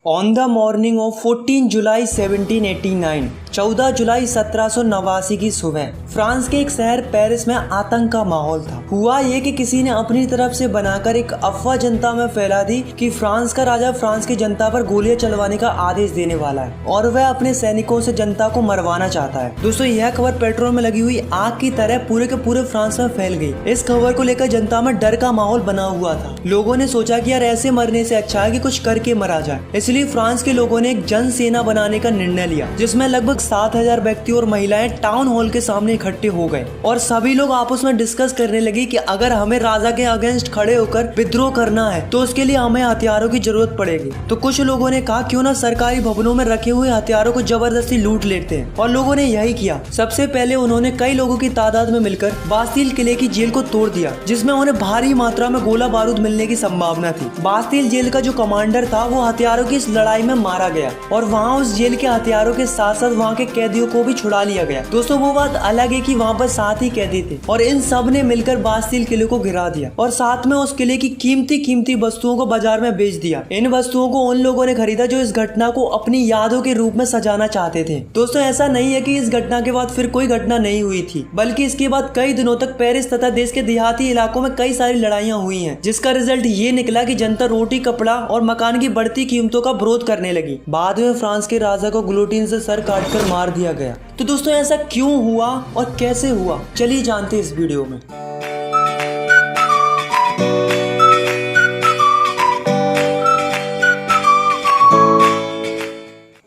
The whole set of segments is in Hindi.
ऑन द मॉर्निंग ऑफ 14 जुलाई 1789, 14 जुलाई 1789 की सुबह फ्रांस के एक शहर पेरिस में आतंक का माहौल था। हुआ ये कि किसी ने अपनी तरफ से बनाकर एक अफवाह जनता में फैला दी कि फ्रांस का राजा फ्रांस की जनता पर गोलियां चलवाने का आदेश देने वाला है और वह अपने सैनिकों से जनता को मरवाना चाहता है। दोस्तों, यह खबर पेट्रोल में लगी हुई आग की तरह पूरे के पूरे फ्रांस में फैल गई। इस खबर को लेकर जनता में डर का माहौल बना हुआ था। लोगों ने सोचा कि यार ऐसे मरने से अच्छा है कि कुछ करके मरा जाए। इसलिए फ्रांस के लोगों ने एक जन सेना बनाने का निर्णय लिया, जिसमें लगभग 7,000 व्यक्ति और महिलाएं टाउन हॉल के सामने इकट्ठे हो गए और सभी लोग आपस में डिस्कस करने लगे कि अगर हमें राजा के अगेंस्ट खड़े होकर विद्रोह करना है तो उसके लिए हमें हथियारों की जरूरत पड़ेगी। तो कुछ लोगों ने कहा क्यों ना सरकारी भवनों में रखे हुए हथियारों को जबरदस्ती लूट लेते हैं, और लोगों ने यही किया। सबसे पहले उन्होंने कई लोगों की तादाद में मिलकर बास्तील किले की जेल को तोड़ दिया, जिसमें उन्हें भारी मात्रा में गोला बारूद मिलने की संभावना थी। बास्तील जेल का जो कमांडर था वो हथियारों की इस लड़ाई में मारा गया और वहाँ उस जेल के हथियारों के साथ साथ वहाँ के कैदियों को भी छुड़ा लिया गया। दोस्तों, वो बात अलग है कि वहाँ पर 7 ही कैदी थे और इन सब ने मिलकर बास्तील किले को गिरा दिया और साथ में उस किले की कीमती वस्तुओं को बाजार में बेच दिया। इन वस्तुओं को उन लोगों ने खरीदा जो इस घटना को अपनी यादों के रूप में सजाना चाहते थे। दोस्तों, ऐसा नहीं है कि इस घटना के बाद फिर कोई घटना नहीं हुई थी, बल्कि इसके बाद कई दिनों तक पेरिस तथा देश के देहाती इलाकों में कई सारी लड़ाइयाँ हुई हैं, जिसका रिजल्ट ये निकला कि जनता रोटी, कपड़ा और मकान की बढ़ती कीमतों का विरोध करने लगी। बाद में फ्रांस के राजा को गिलोटिन से सर काटकर मार दिया गया। तो दोस्तों, ऐसा क्यों हुआ और कैसे हुआ, चलिए जानते हैं इस वीडियो में।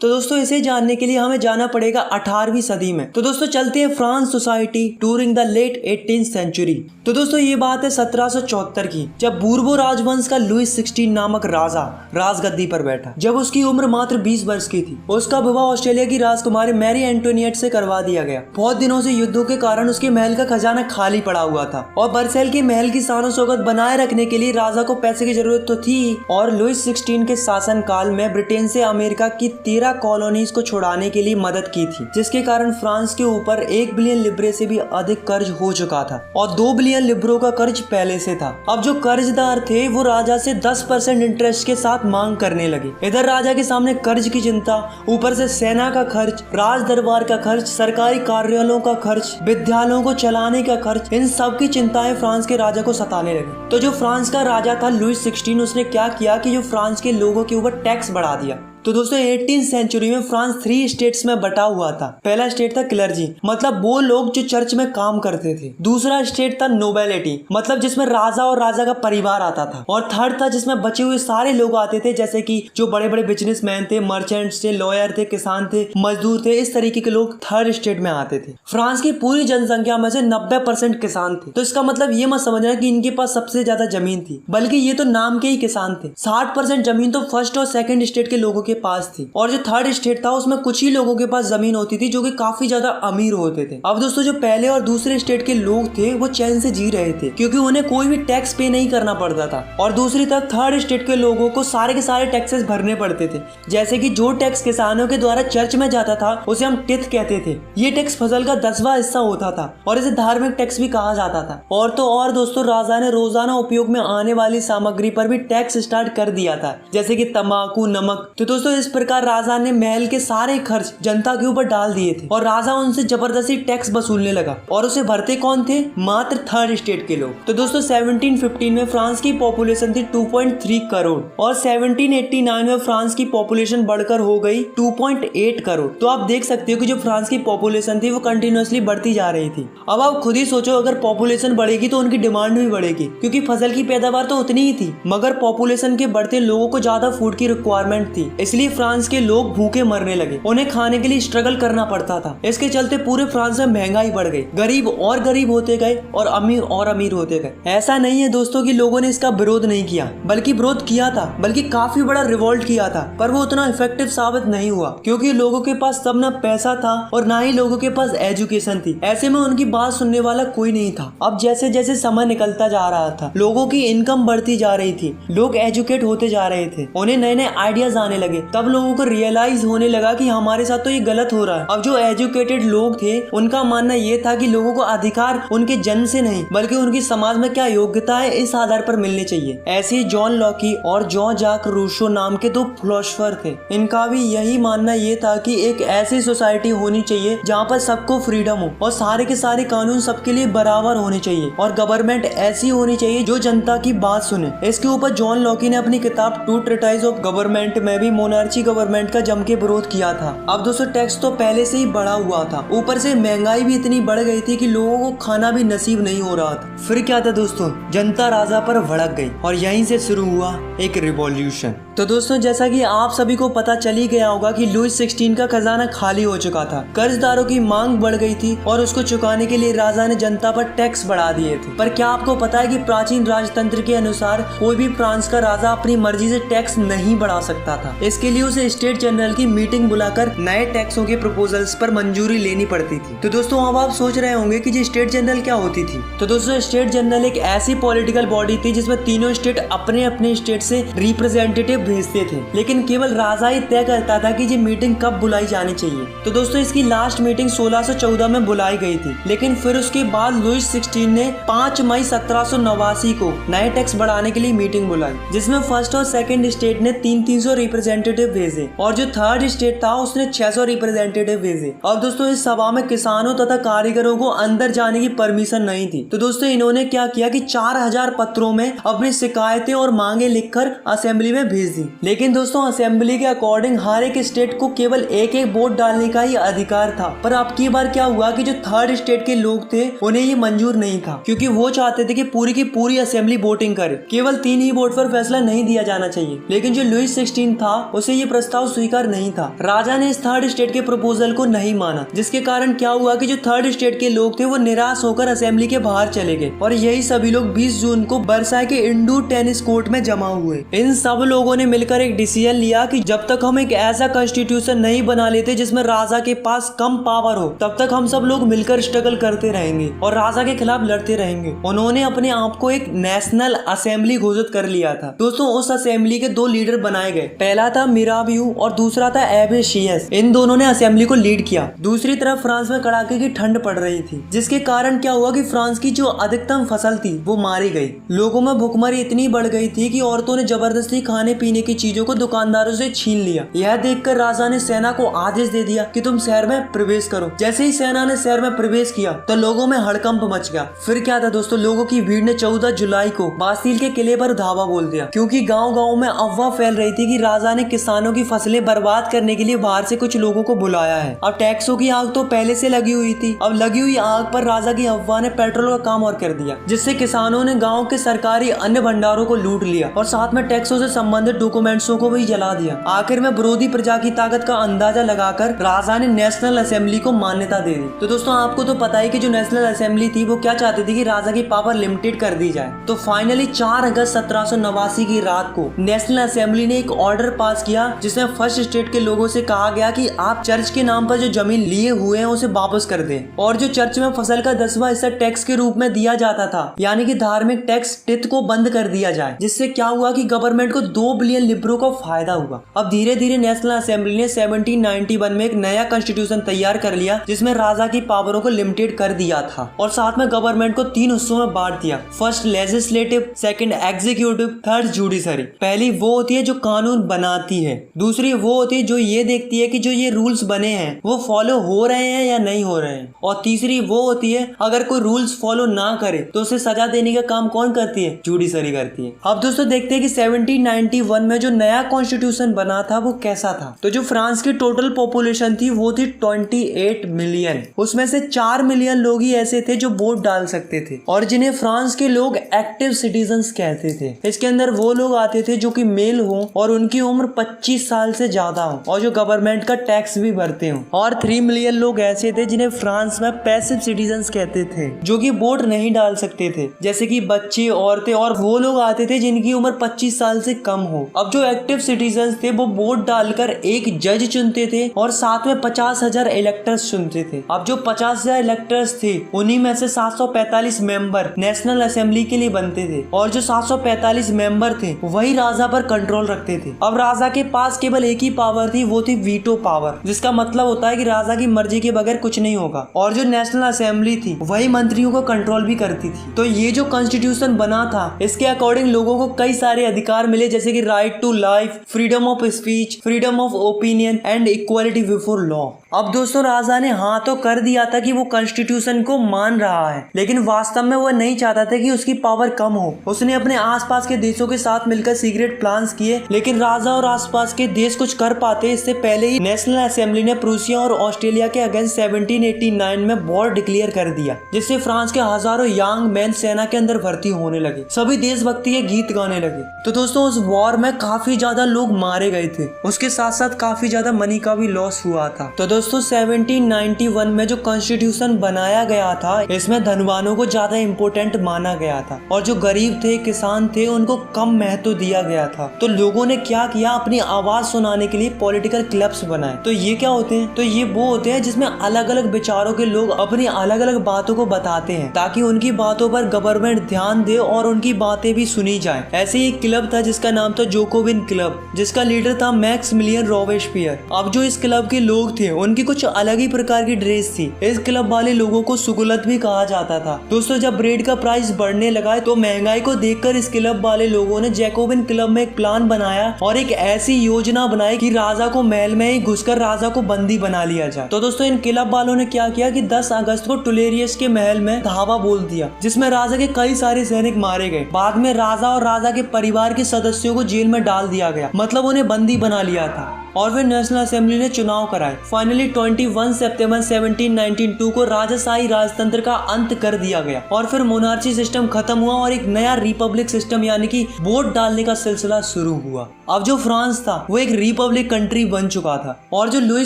तो दोस्तों, इसे जानने के लिए हमें जाना पड़ेगा 18वीं सदी में। तो दोस्तों, चलते हैं France society during the late 18th century. तो दोस्तों, ये बात है 1774 की, जब बूर्बो राजवंश का लुईस 16 नामक राजा राजगद्दी पर बैठा। जब उसकी उम्र मात्र 20 वर्ष की थी, उसका विवाह ऑस्ट्रेलिया की राजकुमारी मैरी एंटोनिएट से करवा दिया गया। बहुत दिनों से युद्धों के कारण उसके महल का खजाना खाली पड़ा हुआ था और बर्सेल के महल की शान शौकत बनाए रखने के लिए राजा को पैसे की जरूरत तो थी, और लुईस 16 के शासन काल में ब्रिटेन से अमेरिका की 13 कॉलोनीज को छुड़ाने के लिए मदद की थी, जिसके कारण फ्रांस के ऊपर 1 बिलियन लिब्रे से भी अधिक कर्ज हो चुका था और 2 बिलियन लिब्रों का कर्ज पहले से था। अब जो कर्जदार थे वो राजा से 10% इंटरेस्ट के साथ मांग करने लगे। इधर राजा के सामने कर्ज की चिंता, ऊपर से सेना का खर्च, राज दरबार का खर्च, सरकारी कार्यालयों का खर्च, विद्यालयों को चलाने का खर्च, इन सब की चिंताएं फ्रांस के राजा को सताने लगी। तो जो फ्रांस का राजा था लुईस 16, उसने क्या किया कि जो फ्रांस के लोगों के ऊपर टैक्स बढ़ा दिया। तो दोस्तों, 18th सेंचुरी में फ्रांस 3 स्टेट्स में बटा हुआ था। पहला स्टेट था क्लर्जी, मतलब वो लोग जो चर्च में काम करते थे। दूसरा स्टेट था नोबेलिटी, मतलब जिसमें राजा और राजा का परिवार आता था। और थर्ड था जिसमें बचे हुए सारे लोग आते थे, जैसे कि जो बड़े बड़े बिजनेसमैन थे, मर्चेंट्स थे, लॉयर थे, किसान थे, मजदूर थे। इस तरीके के लोग थर्ड स्टेट में आते थे। फ्रांस की पूरी जनसंख्या में से 90% किसान थे। तो इसका मतलब ये मत समझना कि इनके पास सबसे ज्यादा जमीन थी, बल्कि ये तो नाम के ही किसान थे। 60% जमीन तो फर्स्ट और सेकंड स्टेट के लोगों के पास थी, और जो थर्ड स्टेट था उसमें कुछ ही लोगों के पास जमीन होती थी जो कि काफी ज्यादा अमीर होते थे। अब दोस्तों, जो पहले और दूसरे स्टेट के लोग थे वो चैन से जी रहे थे, क्योंकि उन्हें कोई भी टैक्स पे नहीं करना पड़ता था। और दूसरी तरफ थर्ड स्टेट के लोगों को सारे के सारे टैक्सेस भरने पड़ते थे, जैसे कि जो टैक्स किसानों के द्वारा चर्च में जाता था उसे हम टिथ कहते थे। ये टैक्स फसल का 10वां हिस्सा होता था और इसे धार्मिक टैक्स भी कहा जाता था। और तो और दोस्तों, राजा ने रोजाना उपयोग में आने वाली सामग्री पर भी टैक्स स्टार्ट कर दिया था, जैसे कि तंबाकू, नमक। तो दोस्तों, इस प्रकार राजा ने महल के सारे खर्च जनता के ऊपर डाल दिए थे और राजा उनसे जबरदस्ती टैक्स वसूलने लगा। और उसे भरते कौन थे? मात्र थर्ड स्टेट के लोग। तो दोस्तों, 1715 में फ्रांस की पॉपुलेशन थी 2.3 करोड़ और 1789 में फ्रांस की पॉपुलेशन बढ़कर हो गई 2.8 करोड़। तो आप देख सकते हो कि जो फ्रांस की पॉपुलेशन थी वो कंटिन्यूअसली बढ़ती जा रही थी। अब आप खुद ही सोचो, अगर पॉपुलेशन बढ़ेगी तो उनकी डिमांड भी बढ़ेगी, क्योंकि फसल की पैदावार तो उतनी ही थी, मगर पॉपुलेशन के बढ़ते लोगों को ज्यादा फूड की रिक्वायरमेंट थी। इसलिए फ्रांस के लोग भूखे मरने लगे, उन्हें खाने के लिए स्ट्रगल करना पड़ता था। इसके चलते पूरे फ्रांस में महंगाई बढ़ गई, गरीब और गरीब होते गए और अमीर होते गए। ऐसा नहीं है दोस्तों कि लोगों ने इसका विरोध नहीं किया, बल्कि विरोध किया था, बल्कि काफी बड़ा रिवोल्ट किया था, पर वो उतना इफेक्टिव साबित नहीं हुआ, क्योंकि लोगों के पास तब ना पैसा था और ना ही लोगों के पास एजुकेशन थी। ऐसे में उनकी बात सुनने वाला कोई नहीं था। अब जैसे जैसे समय निकलता जा रहा था, लोगों की इनकम बढ़ती जा रही थी, लोग एजुकेट होते जा रहे थे, उन्हें नए नए आइडियाज आने लगे लगे, तब लोगों को रियलाइज होने लगा कि हमारे साथ तो ये गलत हो रहा है। अब जो एजुकेटेड लोग थे उनका मानना ये था कि लोगों को अधिकार उनके जन्म से नहीं बल्कि उनकी समाज में क्या योग्यता है इस आधार पर मिलने चाहिए। ऐसे ही जॉन लॉकी और जॉन जाक रूसो नाम के दो फिलोसोफर थे। इनका भी यही मानना ये था कि एक ऐसी सोसाइटी होनी चाहिए जहाँ पर सबको फ्रीडम हो और सारे के सारे कानून सबके लिए बराबर होने चाहिए और गवर्नमेंट ऐसी होनी चाहिए जो जनता की बात सुने। इसके ऊपर जॉन लॉकी ने अपनी किताब टू ट्रीटाइज ऑफ गवर्नमेंट में भी मोनार्ची गवर्नमेंट का जम के विरोध किया था। अब दोस्तों टैक्स तो पहले से ही बढ़ा हुआ था, ऊपर से महंगाई भी इतनी बढ़ गई थी कि लोगों को खाना भी नसीब नहीं हो रहा था। फिर क्या था दोस्तों, जनता राजा पर भड़क गई और यहीं से शुरू हुआ एक रिवॉल्यूशन। तो दोस्तों जैसा कि आप सभी को पता चल ही गया होगा कि लुई 16 का खजाना खाली हो चुका था, कर्जदारों की मांग बढ़ गई थी और उसको चुकाने के लिए राजा ने जनता पर टैक्स बढ़ा दिए थे। पर क्या आपको पता है कि प्राचीन राजतंत्र के अनुसार कोई भी फ्रांस का राजा अपनी मर्जी से टैक्स नहीं बढ़ा सकता था। इसके लिए उसे स्टेट जनरल की मीटिंग बुलाकर नए टैक्सों के प्रपोजल्स पर मंजूरी लेनी पड़ती थी। तो दोस्तों अब आप सोच रहे होंगे कि स्टेट जनरल क्या होती थी। तो दोस्तों स्टेट जनरल एक ऐसी पॉलिटिकल बॉडी थी जिसमें तीनों स्टेट अपने अपने स्टेट से रिप्रेजेंटेटिव भेजते थे, लेकिन केवल राजा ही तय करता था कि ये मीटिंग कब बुलाई जानी चाहिए। तो दोस्तों इसकी लास्ट मीटिंग 1614 में बुलाई गई थी, लेकिन फिर उसके बाद लुई 16 ने 5 मई 1789 को नए टैक्स बढ़ाने के लिए मीटिंग बुलाई, जिसमें फर्स्ट और सेकंड स्टेट ने 300 रिप्रेजेंटेटिव भेजे और जो थर्ड स्टेट था उसने 600 रिप्रेजेंटेटिव भेजे। अब दोस्तों इस सभा में किसानों तथा कारीगरों को अंदर जाने की परमिशन नहीं थी। तो दोस्तों इन्होंने क्या किया कि 4000 पत्रों में अपनी शिकायतें और मांगे लिखकर असेंबली में भेज दी। लेकिन दोस्तों असेंबली के अकॉर्डिंग हर एक स्टेट को केवल एक एक वोट डालने का ही अधिकार था। पर अब की बार क्या हुआ कि जो थर्ड स्टेट के लोग थे उन्हें ये मंजूर नहीं था, क्योंकि वो चाहते थे कि पूरी की पूरी असेंबली वोटिंग करे, केवल 3 ही वोट पर फैसला नहीं दिया जाना चाहिए। लेकिन जो लुई 16 था उसे ये प्रस्ताव स्वीकार नहीं था। राजा ने इस थर्ड स्टेट के प्रपोजल को नहीं माना, जिसके कारण क्या हुआ कि जो थर्ड स्टेट के लोग थे वो निराश होकर असेंबली के बाहर चले गए और यही सभी लोग 20 जून को वर्साई के इंडोर टेनिस कोर्ट में जमा हुए। इन सब लोगों ने मिलकर एक डिसीजन लिया कि जब तक हम एक ऐसा कॉन्स्टिट्यूशन नहीं बना लेते जिसमें राजा के पास कम पावर हो, तब तक हम सब लोग मिलकर स्ट्रगल करते रहेंगे और राजा के खिलाफ लड़ते रहेंगे। उन्होंने अपने आप को एक नेशनल असेंबली घोषित कर लिया था। दोस्तों उस असेंबली के 2 लीडर बनाए गए, पहला था मिराबियू और दूसरा था एबेशियस। इन दोनों ने असेंबली को लीड किया। दूसरी तरफ फ्रांस में कड़ाके की ठंड पड़ रही थी, जिसके कारण क्या हुआ कि फ्रांस की जो अधिकतम फसल थी वो मारी गई। लोगों में भुखमरी इतनी बढ़ गई थी कि औरतों ने जबरदस्ती खाने पीने की चीजों को दुकानदारों से छीन लिया। यह देखकर राजा ने सेना को आदेश दे दिया कि तुम शहर में प्रवेश करो। जैसे ही सेना ने शहर में प्रवेश किया तो लोगों में हड़कंप मच गया। फिर क्या था दोस्तों, लोगों की भीड़ ने 14 जुलाई को बास्टील के किले पर धावा बोल दिया, क्योंकि गांव-गांव में अफवाह फैल रही थी कि राजा ने किसानों की फसलें बर्बाद करने के लिए बाहर से कुछ लोगों को बुलाया है। अब टैक्सों की आग तो पहले से लगी हुई थी, अब लगी हुई आग पर राजा की अफवाह ने पेट्रोल का काम और कर दिया, जिससे किसानों ने गाँव के सरकारी अन्य भंडारों को लूट लिया और साथ में टैक्सों से संबंधित डॉक्यूमेंट्सों को भी जला दिया। आखिर में विरोधी प्रजा की ताकत का अंदाजा लगाकर राजा ने नेशनल असेंबली को मान्यता दे दी। तो दोस्तों आपको तो पता है कि जो नेशनल असेंबली थी वो क्या चाहती थी कि राजा की पावर लिमिटेड कर दी जाए। तो फाइनली 4 अगस्त 1789 की रात को नेशनल असेंबली ने एक ऑर्डर पास किया, जिसमें फर्स्ट स्टेट के लोगों से कहा गया कि आप चर्च के नाम पर जो जमीन लिए हुए हैं उसे वापस कर दें और जो चर्च में फसल का 10वां हिस्सा टैक्स के रूप में दिया जाता था, यानी कि धार्मिक टैक्स टिथ को बंद कर दिया जाए। जिससे क्या हुआ कि गवर्नमेंट को 2 बिलियन लिब्रो का फायदा हुआ। अब धीरे धीरे नेशनल असेंबली ने 1791 में एक नया कॉन्स्टिट्यूशन तैयार कर लिया, जिसमें राजा की पावरों को लिमिटेड कर दिया था और साथ में गवर्नमेंट को 3 हिस्सों में बांट दिया। First legislative, second executive, third judiciary. पहली वो होती है जो कानून बनाती है, दूसरी वो होती है जो ये देखती है कि जो ये रूल्स बने हैं वो फॉलो हो रहे हैं या नहीं हो रहे हैं, और तीसरी वो होती है अगर कोई रूल्स फॉलो ना करे तो उसे सजा देने का काम कौन करती है? जुडिशरी करती है। अब दोस्तों देखते हैं कि 1791 में जो नया कॉन्स्टिट्यूशन बना था वो कैसा था। तो जो फ्रांस की टोटल पॉपुलेशन थी वो थी 28 मिलियन। उसमें से 4 मिलियन लोग ही ऐसे थे जो वोट डाल सकते थे और जिन्हें फ्रांस के लोग एक्टिव सिटीजन्स कहते थे। इसके अंदर वो लोग आते थे जो कि मेल हो और उनकी उम्र 25 साल से ज्यादा हो और जो गवर्नमेंट का टैक्स भी भरते हो। और 3 मिलियन लोग ऐसे थे जिन्हें फ्रांस में पैसिव सिटीजन्स कहते थे, जो कि वोट नहीं डाल सकते थे, जैसे कि बच्चे, औरतें, और वो लोग आते थे जिनकी उम्र 25 साल से कम हो। हो। अब जो एक्टिव सिटीजन थे वो वोट डालकर एक जज चुनते थे और साथ में 50,000 इलेक्टर्स चुनते थे। अब जो 50,000 इलेक्टर्स थे उन्हीं में से 745 मेंबर नेशनल असेंबली के लिए बनते थे और जो 745 मेंबर थे वही राजा पर कंट्रोल रखते थे। अब राजा के पास केवल एक ही पावर थी, वो थी वीटो पावर, जिसका मतलब होता है कि राजा की मर्जी के बगैर कुछ नहीं होगा। और जो नेशनल असेंबली थी वही मंत्रियों को कंट्रोल भी करती थी। तो ये जो कॉन्स्टिट्यूशन बना था इसके अकॉर्डिंग लोगों को कई सारे अधिकार मिले, जैसे कि right to life, freedom of speech, freedom of opinion and equality before law. अब दोस्तों राजा ने हाँ तो कर दिया था कि वो कॉन्स्टिट्यूशन को मान रहा है, लेकिन वास्तव में वो नहीं चाहता था कि उसकी पावर कम हो। उसने अपने आसपास के देशों के साथ मिलकर सीक्रेट प्लान्स किए, लेकिन राजा और आसपास के देश कुछ कर पाते इससे पहले ही नेशनल असेंबली ने प्रूसिया और ऑस्ट्रेलिया के अगेंस्ट 1789 में वॉर डिक्लेयर कर दिया, जिससे फ्रांस के हजारों यंग मैन सेना के अंदर भर्ती होने लगे। सभी देशभक्ति के गीत गाने लगे। तो दोस्तों उस वॉर में काफी ज्यादा लोग मारे गए थे, उसके साथ साथ काफी ज्यादा मनी का भी लॉस हुआ था। तो दोस्तों 1791 में जो कॉन्स्टिट्यूशन बनाया गया था इसमें धनवानों को ज्यादा इम्पोर्टेंट माना गया था और जो गरीब थे, किसान थे, उनको कम महत्व दिया गया था। तो लोगों ने क्या किया, अपनी आवाज सुनाने के लिए पॉलिटिकल क्लब्स बनाए। तो ये क्या होते हैं, तो ये वो होते हैं जिसमें अलग अलग विचारों के लोग अपनी अलग अलग बातों को बताते हैं ताकि उनकी बातों पर गवर्नमेंट ध्यान दे और उनकी बातें भी सुनी जाए। ऐसे ही एक क्लब था जिसका नाम था जोकोविन क्लब, जिसका लीडर था मैक्सिमिलियन रॉबेस्पियर। अब जो इस क्लब के लोग थे उनकी कुछ अलग ही प्रकार की ड्रेस थी। इस क्लब वाले लोगों को सुगुलत भी कहा जाता था। दोस्तों जब ब्रेड का प्राइस बढ़ने लगा तो महंगाई को देखकर इस क्लब वाले लोगों ने जैकोबिन क्लब में एक प्लान बनाया और एक ऐसी योजना बनाई कि राजा को महल में ही घुसकर राजा को बंदी बना लिया जाए। तो दोस्तों इन क्लब वालों ने क्या किया कि 10 अगस्त को टुलेरियस के महल में धावा बोल दिया, जिसमें राजा के कई सारे सैनिक मारे गए। बाद में राजा और राजा के परिवार के सदस्यों को जेल में डाल दिया गया, मतलब उन्हें बंदी बना लिया था। और फिर नेशनल असेंबली ने चुनाव कराए। फाइनली 21 सितंबर 1792 को राजाशाही राजतंत्र का अंत कर दिया गया और फिर मोनार्ची सिस्टम खत्म हुआ और एक नया रिपब्लिक सिस्टम यानी कि वोट डालने का सिलसिला शुरू हुआ। अब जो फ्रांस था वो एक रिपब्लिक कंट्री बन चुका था और जो लुई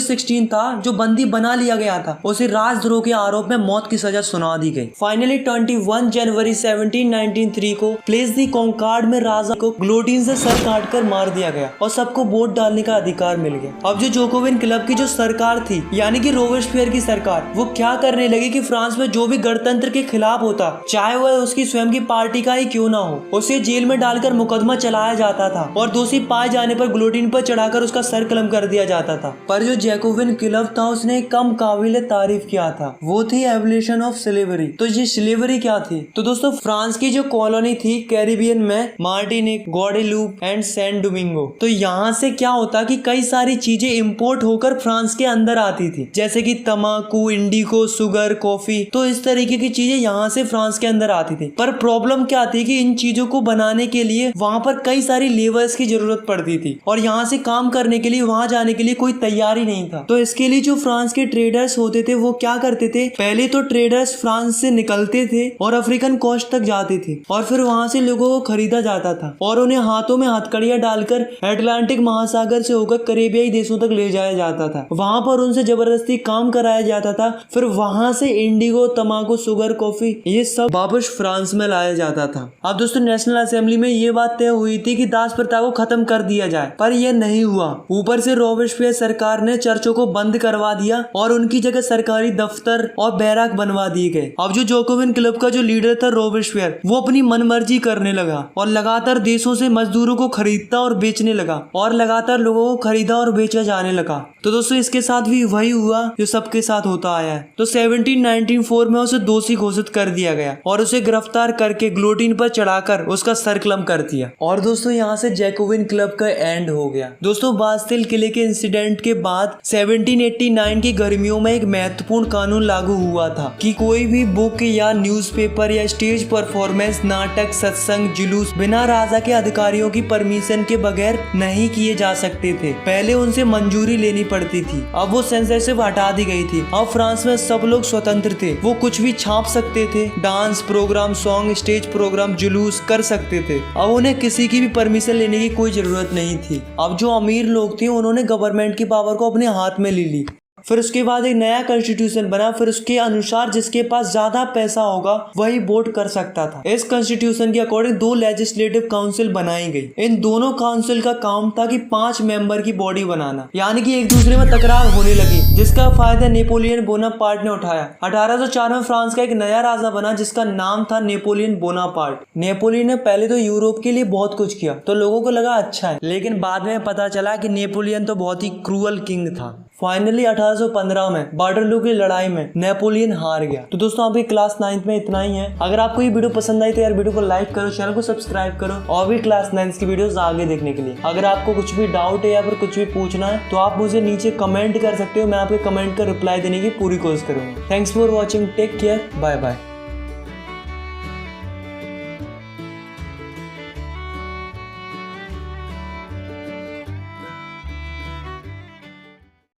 16 था जो बंदी बना लिया गया था उसे राजद्रोह के आरोप में मौत की सजा सुना दी गई। फाइनली 21 जनवरी 1793 को प्लेस दी कॉन्कार्ड में राजा को ग्लोटिन से सर काट कर मार दिया गया और सबको वोट डालने का अधिकार मिल गया। अब जो जोकोविन क्लब की जो सरकार थी यानी कि रोबेस्पियर की सरकार, वो क्या करने लगी कि फ्रांस में जो भी गणतंत्र के खिलाफ होता, चाहे वह उसकी स्वयं की पार्टी का ही क्यों ना हो, उसे जेल में डालकर मुकदमा चलाया जाता था और दोषी पाए जाने पर गुलोटिन पर चढ़ाकर उसका सर कलम कर दिया जाता था। पर जो जैकोबिन क्लब था उसने कम काबिल तारीफ किया था, वो थी एबोलिशन ऑफ स्लेवरी। तो ये स्लेवरी क्या थी, तो दोस्तों फ्रांस की जो कॉलोनी थी कैरिबियन में, Martinique, Guadeloupe and San Domingo, तो यहाँ से क्या होता कि कई सारी चीजें इंपोर्ट होकर फ्रांस के अंदर आती थी, जैसे कि तंबाकू, इंडिगो, शुगर, कॉफी। तो इस तरीके की चीजें यहाँ से फ्रांस के अंदर आती थी। पर प्रॉब्लम क्या थी कि इन चीजों को बनाने के लिए वहाँ पर कई सारी लेबर्स की जरूरत पड़ती थी और यहाँ से काम करने के लिए वहाँ जाने के लिए कोई तैयारी नहीं था। तो इसके लिए जो फ्रांस के ट्रेडर्स होते थे वो क्या करते थे, पहले तो ट्रेडर्स फ्रांस से निकलते थे और अफ्रीकन कोस्ट तक जाते थे और फिर वहाँ से लोगों को खरीदा जाता था और उन्हें हाथों में हथकड़ियां डालकर अटलांटिक महासागर से होकर करेबियाई देशों तक ले जाया जाता था। वहाँ पर उनसे जबरदस्ती काम कराया जाता था। फिर वहाँ से इंडिगो, तंबाकू, शुगर, कॉफी ये सब वापस फ्रांस में लाया जाता था। अब दोस्तों नेशनल असेंबली में ये बात तय हुई थी कि दास प्रथा को खत्म कर दिया जाए, पर यह नहीं हुआ। ऊपर से रोबेस्पियर सरकार ने चर्चों को बंद करवा दिया और उनकी जगह सरकारी दफ्तर और बैराक बनवा दिए गए। अब जो जोकोविन क्लब का जो लीडर था रोबेस्पियर, वो अपनी मनमर्जी करने लगा और लगातार देशों से मजदूरों को खरीदता और बेचने लगा और लगातार लोगों को खरीदा और बेचा जाने लगा। तो दोस्तों इसके साथ भी वही हुआ जो सबके साथ होता आया है। तो 1794 में उसे दोषी घोषित कर दिया गया और उसे गिरफ्तार करके ग्लोटिन पर चढ़ाकर उसका सर कलम कर दिया। और दोस्तों यहाँ से जैकोबिन क्लब का एंड हो गया। दोस्तों बास्तिल किले के इंसिडेंट के बाद 1789 की गर्मियों में एक महत्वपूर्ण कानून लागू हुआ था कि कोई भी बुक या न्यूज़पेपर या स्टेज परफॉर्मेंस, नाटक, सत्संग, जुलूस बिना राजा के अधिकारियों की परमिशन के बगैर नहीं किए जा सकते थे। पहले उनसे मंजूरी लेनी पड़ती थी। अब वो सेंसरशिप हटा दी गई थी। अब फ्रांस में सब लोग स्वतंत्र थे, वो कुछ भी छाप सकते थे, dance programme, song, stage programme, जुलूस कर सकते थे। अब उन्हें किसी की भी परमिशन लेने की कोई जरूरत नहीं थी। अब जो अमीर लोग थे उन्होंने गवर्नमेंट की पावर को अपने हाथ में ले ली। फिर उसके बाद एक नया कॉन्स्टिट्यूशन बना, फिर उसके अनुसार जिसके पास ज्यादा पैसा होगा वही वोट कर सकता था। इस कॉन्स्टिट्यूशन के अकॉर्डिंग 2 लेजिस्लेटिव काउंसिल बनाई गई। इन दोनों काउंसिल का काम था कि 5 मेंबर की बॉडी बनाना, यानी कि एक दूसरे में तकरार होने लगी, जिसका फायदा नेपोलियन बोनापार्ट ने उठाया। 1804 में फ्रांस का एक नया राजा बना जिसका नाम था नेपोलियन बोनापार्ट। नेपोलियन ने पहले तो यूरोप के लिए बहुत कुछ किया तो लोगों को लगा अच्छा है, लेकिन बाद में पता चला कि नेपोलियन तो बहुत ही क्रूअल किंग था। फाइनली 1815 में वाटरलू की लड़ाई में नेपोलियन हार गया। तो दोस्तों आपकी क्लास 9th में इतना ही है। अगर आपको ये वीडियो पसंद आई तो यार वीडियो को लाइक करो, चैनल को सब्सक्राइब करो और भी क्लास 9th की वीडियोस आगे देखने के लिए। अगर आपको कुछ भी डाउट है या फिर कुछ भी पूछना है तो आप मुझे नीचे कमेंट कर सकते हो, मैं आपके कमेंट का रिप्लाई देने की पूरी कोशिश करूंगा। Thanks for watching, take care, bye bye.